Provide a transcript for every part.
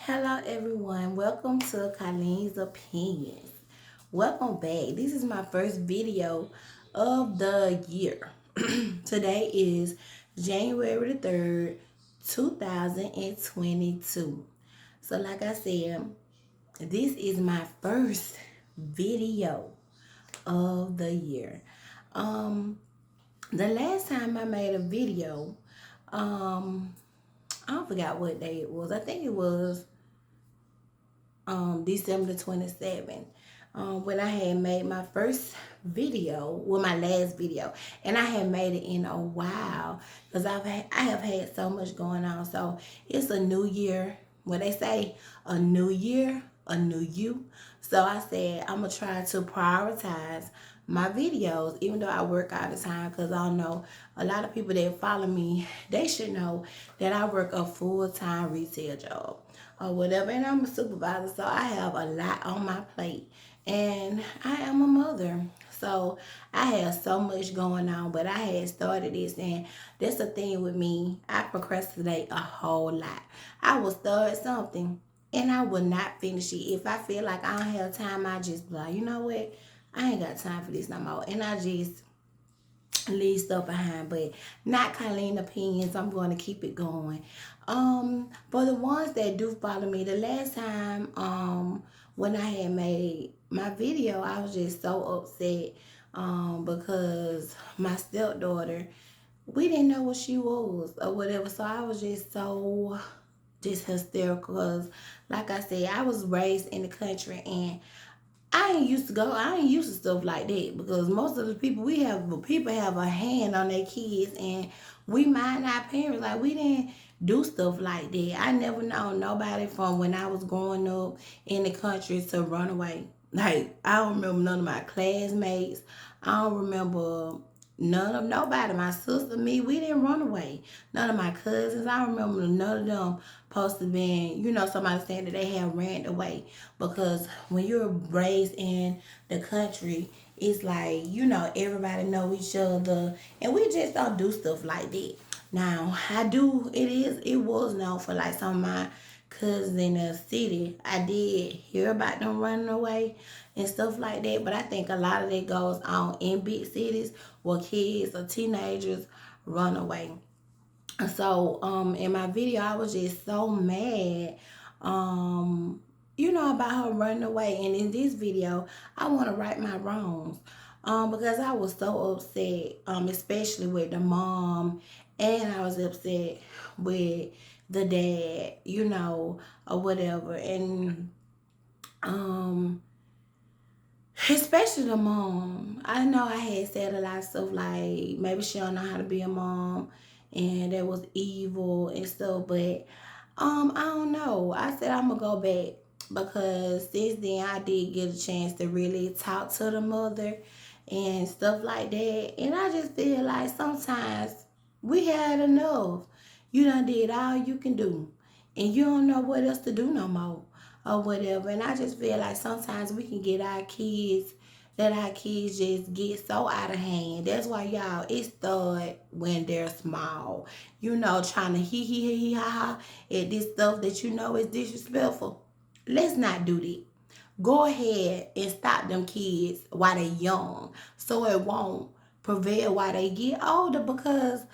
Hello everyone, welcome to Colleen's Opinions. Welcome back. This is my first video of the year. Today is January the 3rd, 2022. So like I said, this is my first video of the year. The last time I made a video, I forgot what day it was. I think it was December 27th, when I had made my first video, well, my last video, and I had made it in a while because I have had so much going on. So it's a new year. What they say, a new year, a new you. So I said I'm gonna try to prioritize my videos, even though I work all the time, because I know a lot of people that follow me, they should know that I work a full-time retail job or whatever, and I'm a supervisor, so I have a lot on my plate, and I am a mother. So I have so much going on, but I had started this, and that's the thing with me. I procrastinate a whole lot. I will start something and I will not finish it. If I feel like I don't have time, I just be like, you know what? I ain't got time for this no more. And I just leave stuff behind. But not Colleen opinions. I'm going to keep it going. For the ones that do follow me, the last time when I had made my video, I was just so upset because my stepdaughter, we didn't know what she was or whatever. So I was just hysterical because, like I said, I was raised in the country, and I ain't used to stuff like that because most of the people have a hand on their kids, and we mind our parents. Like, we didn't do stuff like that. I never known nobody from when I was growing up in the country to run away. Like, I don't remember none of my classmates. I don't remember none of nobody. My sister, me, we didn't run away. None of my cousins. I remember none of them supposed to be, somebody saying that they have ran away. Because when you're raised in the country, it's like, everybody know each other, and we just don't do stuff like that. Now, it was known for like some of my cousins in the city. I did hear about them running away and stuff like that, but I think a lot of that goes on in big cities where kids or teenagers run away. So, in my video, I was just so mad, about her running away. And in this video, I want to right my wrongs, because I was so upset, especially with the mom, and I was upset with the dad, or whatever. And, especially the mom. I know I had said a lot of stuff like maybe she don't know how to be a mom and that was evil and stuff, but I don't know. I said I'm gonna go back because since then I did get a chance to really talk to the mother and stuff like that. And I just feel like sometimes we had enough. You done did all you can do, and you don't know what else to do no more or whatever. And I just feel like sometimes we can get our kids just get so out of hand. That's why, y'all, it start when they're small. Trying to hee ha ha at this stuff that is disrespectful. Let's not do that. Go ahead and stop them kids while they young, so it won't prevail while they get older, because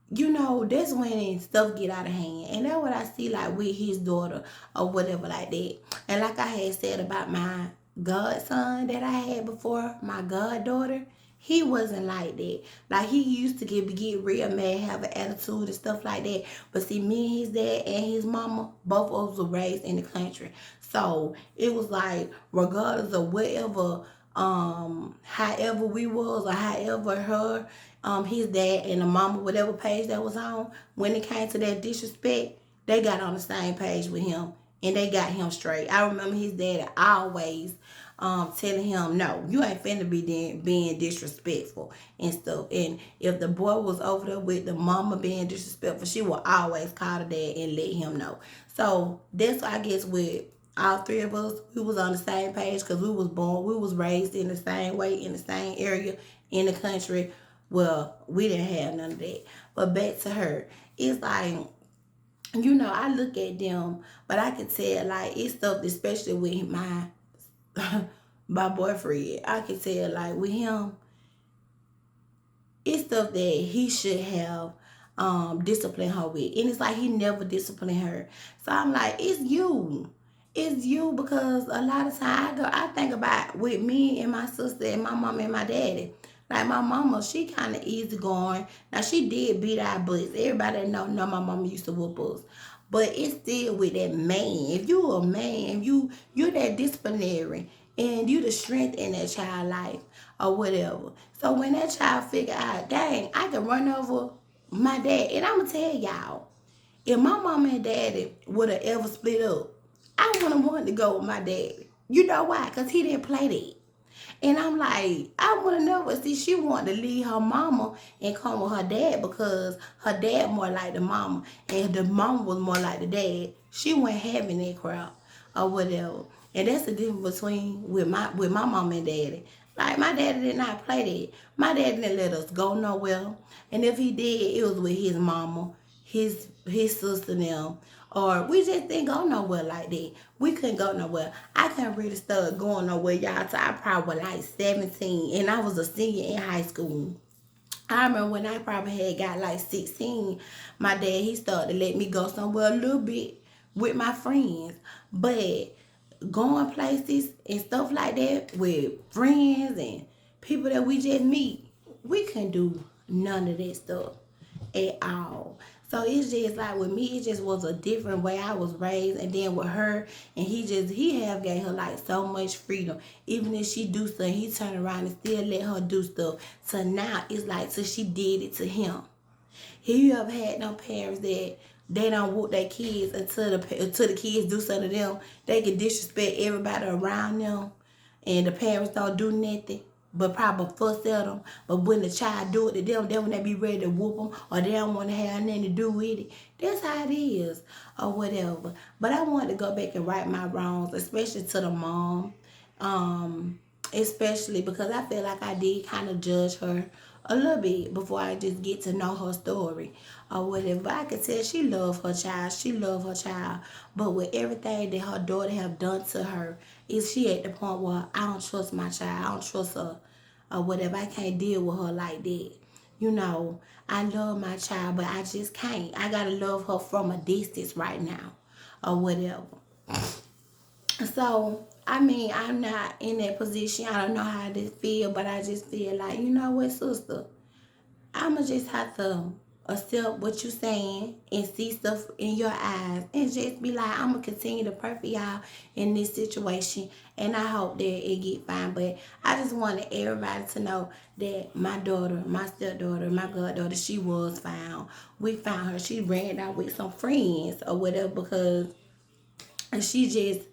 that's when stuff get out of hand. And that's what I see like with his daughter or whatever like that. And like I had said about my godson that I had before, my goddaughter, he wasn't like that. Like, he used to get real mad, have an attitude and stuff like that. But see, me and his dad and his mama, both of us were raised in the country. So it was like, regardless of whatever, however we was, or however her, his dad and the mama, whatever page that was on, when it came to that disrespect, they got on the same page with him and they got him straight. I remember his dad always telling him, no, you ain't finna be being disrespectful and stuff. And if the boy was over there with the mama being disrespectful, she would always call the dad and let him know. So that's, I guess, with all three of us, we was on the same page because we was raised in the same way, in the same area, in the country. Well, we didn't have none of that. But back to her. It's like, You know, I look at them, but I can tell like it's stuff, especially with my my boyfriend. I can tell like with him, it's stuff that he should have disciplined her with. And it's like he never disciplined her. So I'm like, it's you. It's you, because a lot of time I think about with me and my sister and my mom and my daddy. Like my mama, she kind of easygoing. Now she did beat our butts. Everybody that know my mama used to whoop us. But it's still with that man. If you a man, you're that disciplinary, and you the strength in that child life or whatever. So when that child figure out, dang, I can run over my dad, and I'ma tell y'all, if my mama and daddy would have ever split up, I wouldn't have wanted to go with my daddy. You know why? Cause he didn't play that. And I'm like, I would have never see she wanted to leave her mama and come with her dad, because her dad more like the mama and the mama was more like the dad. She wasn't having that crowd or whatever. And that's the difference between with my mama and daddy. Like my daddy did not play that. My daddy didn't let us go nowhere. And if he did, it was with his mama, his sister and them. Or we just didn't go nowhere like that. We couldn't go nowhere. I couldn't really start going nowhere, y'all, till I probably was like 17. And I was a senior in high school. I remember when I probably had got like 16, my dad, he started to let me go somewhere a little bit with my friends. But going places and stuff like that with friends and people that we just meet, we couldn't do none of that stuff at all. So it's just like with me, it just was a different way I was raised. And then with her, and he have gave her like so much freedom. Even if she do stuff, he turn around and still let her do stuff. So now it's like, so she did it to him. Have you ever had no parents that they don't whoop their kids until the kids do something to them? They can disrespect everybody around them, and the parents don't do nothing but probably fuss at them. But when the child do it to them, then when they be ready to whoop them, or they don't want to have nothing to do with it. That's how it is, or whatever. But I want to go back and right my wrongs, especially to the mom. Especially because I feel like I did kind of judge her a little bit before I just get to know her story or whatever. But I could tell she loved her child. She loved her child. But with everything that her daughter have done to her, is she at the point where I don't trust my child. I don't trust her or whatever. I can't deal with her like that. You know, I love my child, but I just can't. I gotta love her from a distance right now or whatever. So, I mean, I'm not in that position. I don't know how this feel, but I just feel like, you know what, sister? I'ma just have to accept what you saying and see stuff in your eyes and just be like, I'ma continue to pray for y'all in this situation, and I hope that it get fine. But I just wanted everybody to know that my daughter, my stepdaughter, my goddaughter, she was found. We found her. She ran out with some friends or whatever, because she just,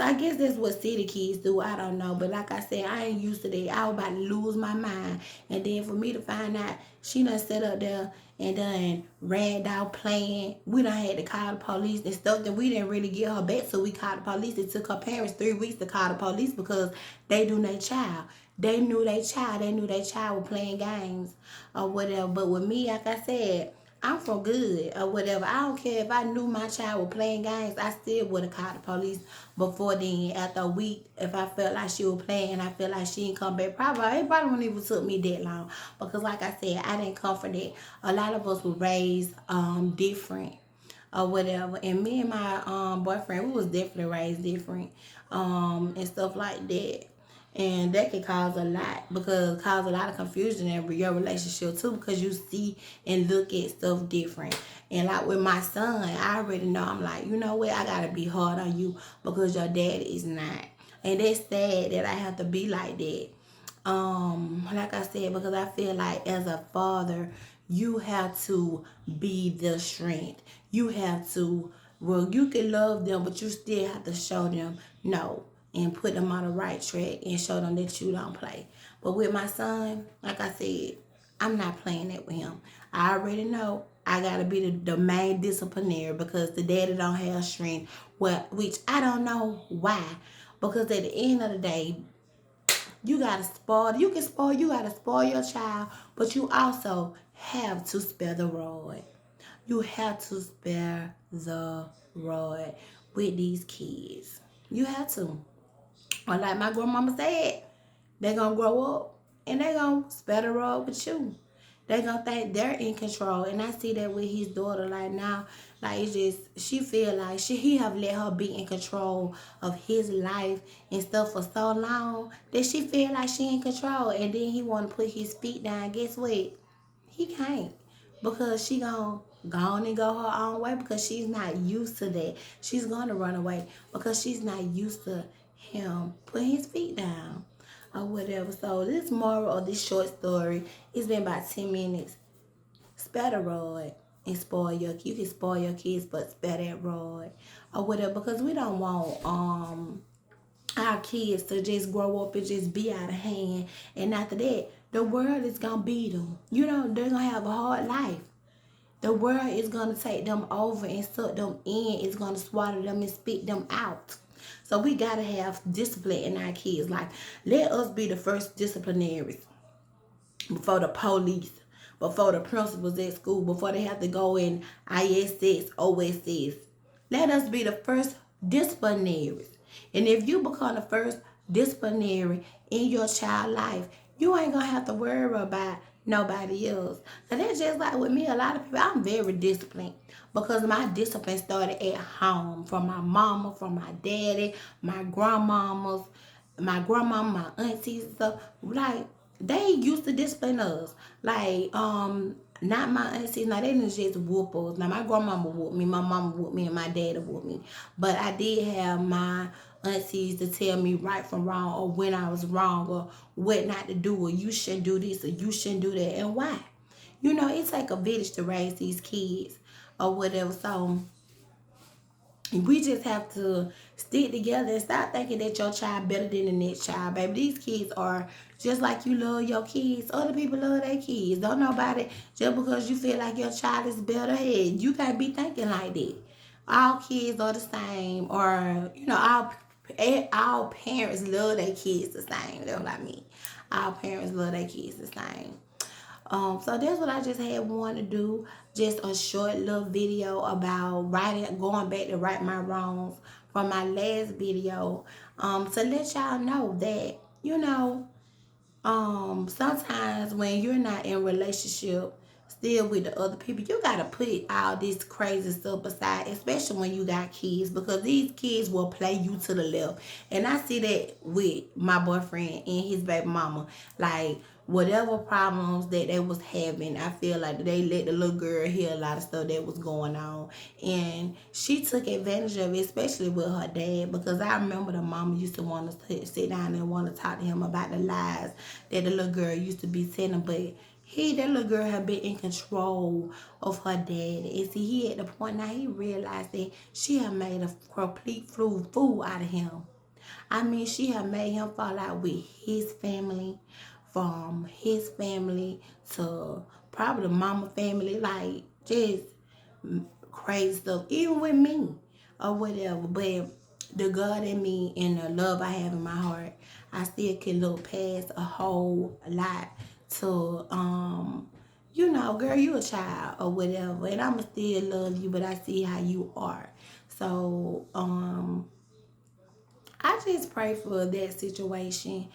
I guess that's what city kids do. I don't know. But like I said, I ain't used to that. I was about to lose my mind. And then for me to find out she done sat up there and done ran out playing. We done had to call the police and stuff. That we didn't really get her back. So we called the police. It took her parents 3 weeks to call the police because they knew their child. They knew their child. They knew their child was playing games or whatever. But with me, like I said, I'm for good or whatever. I don't care if I knew my child was playing games. I still would have called the police before then. After a week, if I felt like she was playing, I felt like she didn't come back. It probably wouldn't even took me that long, because like I said, I didn't come for that. A lot of us were raised different or whatever. And me and my boyfriend, we was definitely raised different and stuff like that. And that can cause a lot, because cause a lot of confusion in your relationship too, because you see and look at stuff different. And like with my son, I already know, I'm like, you know what, I gotta be hard on you because your dad is not. And that's sad that I have to be like that. Like I said, because I feel like as a father, you have to be the strength. You have to, well, you can love them, but you still have to show them no, and put them on the right track and show them that you don't play. But with my son, like I said, I'm not playing that with him. I already know I gotta be the main disciplinary, because the daddy don't have strength. Well, which I don't know why. Because at the end of the day, you gotta spoil. You can spoil. You gotta spoil your child, but you also have to spare the rod. You have to spare the rod with these kids. You have to. Or like my grandmama said, they gonna grow up and they gonna spare the rod with you. They gonna think they're in control. And I see that with his daughter. Like now, like it's just she feel like he have let her be in control of his life and stuff for so long that she feel like she in control. And then he wanna put his feet down. Guess what? He can't, because she gonna go on and go her own way, because she's not used to that. She's gonna run away because she's not used to him putting his feet down or whatever. So this moral of this short story, it's been about 10 minutes. Spare the rod and spoil you can spoil your kids, but spare that rod or whatever, because we don't want our kids to just grow up and just be out of hand. And after that, the world is gonna beat them. You know, they're gonna have a hard life. The world is gonna take them over and suck them in. It's gonna swallow them and spit them out. So we gotta have discipline in our kids' life. Let us be the first disciplinaries before the police, before the principals at school, before they have to go in ISS, OSS. Let us be the first disciplinaries. And if you become the first disciplinary in your child life, you ain't gonna have to worry about nobody else. And that's just like with me, a lot of people, I'm very disciplined because my discipline started at home, from my mama, from my daddy, my grandmamas, my aunties and stuff. Like, they used to discipline us. Like, not my aunties. Now, they didn't just whoop us. Now, my grandmama whooped me, my mama whooped me, and my daddy whooped me. But I did have my aunties to tell me right from wrong, or when I was wrong, or what not to do, or you shouldn't do this, or you shouldn't do that, and why. You know, it take a village to raise these kids or whatever. So we just have to stick together and stop thinking that your child better than the next child, baby. These kids are just like you love your kids. Other people love their kids. Don't nobody, just because you feel like your child is better, hey, you can't be thinking like that. All kids are the same, or you know, all parents love their kids the same. That's what I mean. All parents love their kids the same. So that's what I just had wanted to do. Just a short little video about going back to right my wrongs from my last video. To let y'all know that, you know, sometimes when you're not in relationship still with the other people, you gotta put all this crazy stuff aside, especially when you got kids, because these kids will play you to the left. And I see that with my boyfriend and his baby mama. Like, whatever problems that they was having, I feel like they let the little girl hear a lot of stuff that was going on, and she took advantage of it, especially with her dad. Because I remember the mama used to want to sit down and want to talk to him about the lies that the little girl used to be telling, but that little girl had been in control of her dad. And see, he at the point now he realized that she had made a complete fool out of him. I mean, she had made him fall out with his family, from his family to probably the mama family, like just crazy stuff, even with me or whatever. But the God in me and the love I have in my heart, I still can look past a whole lot to you know, girl, you a child or whatever, and I'ma still love you, but I see how you are. So I just pray for that situation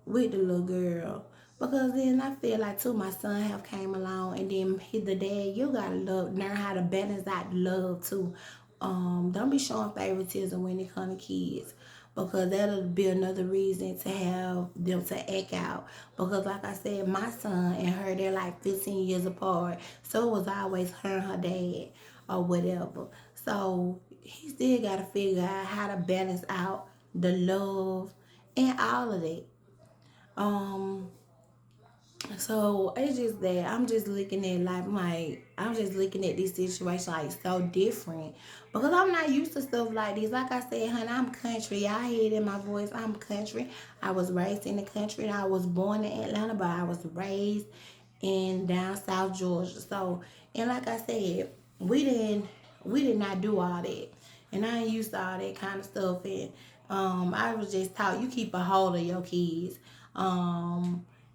with the little girl, because then I feel like too, my son have came along, and then the dad, you gotta learn how to balance out love too. Don't be showing favoritism when it comes to kids, because that'll be another reason to have them to act out. Because like I said, my son and her, they're like 15 years apart, so it was always her and her dad or whatever. So he still got to figure out how to balance out the love and all of that. Um, so it's just that I'm just looking at life like, I'm just looking at this situation like so different, because I'm not used to stuff like this. Like I said, honey, I'm country. I hear it in my voice. I'm country. I was raised in the country. I was born in Atlanta, but I was raised in down South Georgia. So, and like I said, we did not do all that, and I ain't used to all that kind of stuff. And I was just taught, you keep a hold of your kids.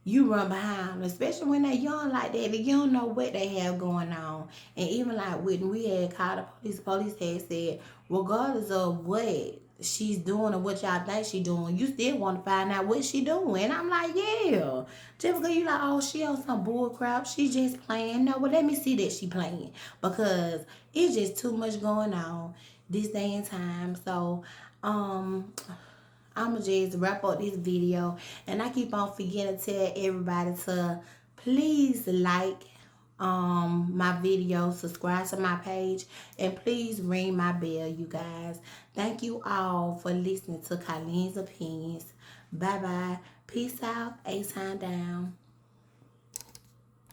you run behind them, especially when they're young like that. You don't know what they have going on. And even like when we had called the police had said, regardless of what she's doing or what y'all think she doing, you still want to find out what she doing. And I'm like, yeah. Just because you like, oh, she on some bull crap, she just playing. No, well, let me see that she playing. Because it's just too much going on this day and time. So, I'ma just wrap up this video, and I keep on forgetting to tell everybody to please like my video, subscribe to my page, and please ring my bell, you guys. Thank you all for listening to Colleen's Opinions. Bye bye. Peace out. A time down.